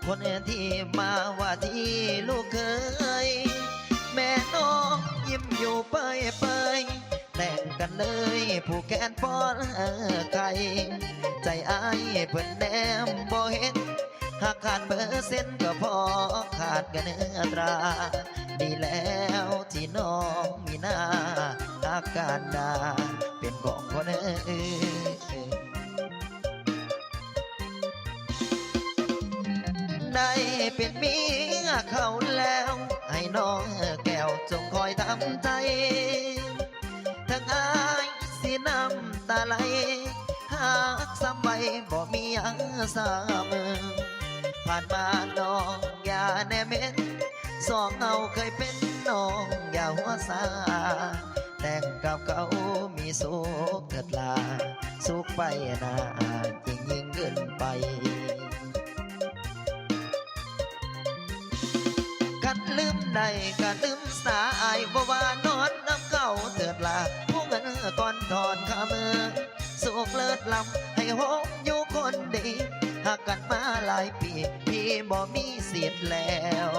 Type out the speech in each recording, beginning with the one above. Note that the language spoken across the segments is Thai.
คนที่มาว่าที่ลูกเคยแม่น้องยิ้มอยู่เปยเปยแต่งกันเลยผู้แกนป้อนไก่ใจอ้ายเพิ่นแนมบ่เห็นหากขาดเปอร์เซ็นต์ก็พอขาดกันเนื้อตราดีแล้วที่น้องมีหน้าอาการดาเป็นของคนอื่นได้เป็นเมียเขาแล้วให้น้องแก้วจงคอยทำใจทั้งอายสิน้ำตาไหลหากซ้ำไว้บ่มีอังสามือผ่านมาน้องอย่าแน่เม็นสองเงาเคยเป็นน้องอย่าหัวซาแต่งกับเขามีสุขเกิดลาสุขไปนายิ่งเกินไปกันลืมได้กันลืมสาอายบ่ว่านอนน้ำเก่าเถิดลาผู้เงินก่อนถอนข้ามือสุขเลิศลำให้หงอยู่คนดีหากกันมาหลายปีพี่บ่มีสิทธิ์แล้ว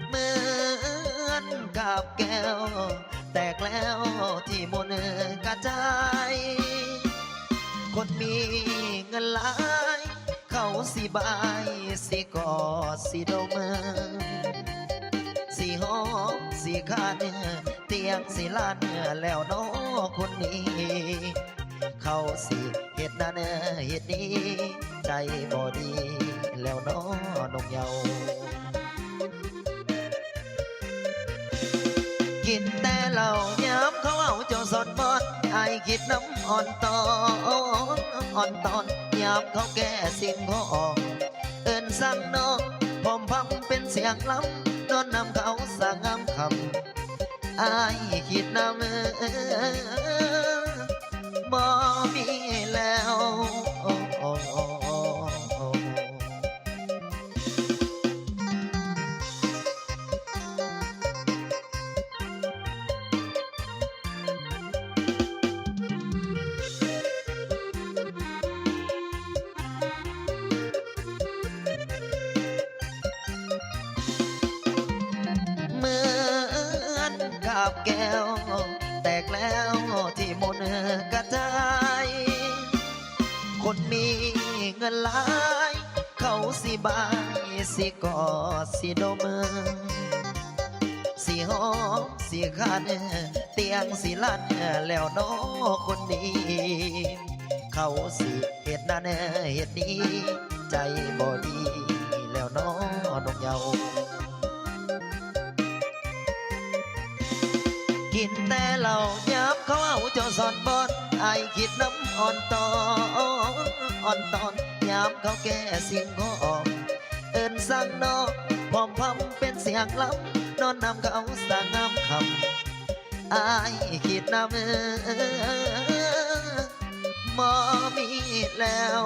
เหมือนกับแก้วแตกแล้วที่มนกระจายคนมีเงินหลายเขาสิบายสิกอดสิดมสิหอมสิคานเตียงสิลานแล้วน้อคนนี้เขาสิเฮ็ดนั่นเฮ็ดนี้ใจบ่ดีแล้วน้อนงเยากินแต่เหล้าย้ำเขาเอาเจ้าสดบอดไอคิดน้ำอ่อนตอนย้ำเขาแก่สิ่งของเอิ้นสั่งน้องพอมพำเป็นเสียงล้ำนอนนำเขาสั่งงามคำไอคิดน้ำบ่มีแล้วเหมือนกับแก้วแตกแล้วที่มนกระจายคนมีเงินหลายเขาสิบายสิกอดสิดมสิหอมสิคันเตียงสิลั่นแล้วน้อคนดีเขาสิเฮ็ดนั่นเฮ็ดนี้ใจบ่ดีแล้วน้อนงเยากินแต่เหล้าย้ำเขาเอาเจ้าสอนบอดไอคิดน้ำอ่อนตอนย้ำเขาแก่สิ่งของเอิ้นสั่งน้องพอมพำเป็นเสียงล้ำนอนนำเขาสั่งงามคำไอคิดน้ำมอมีแล้ว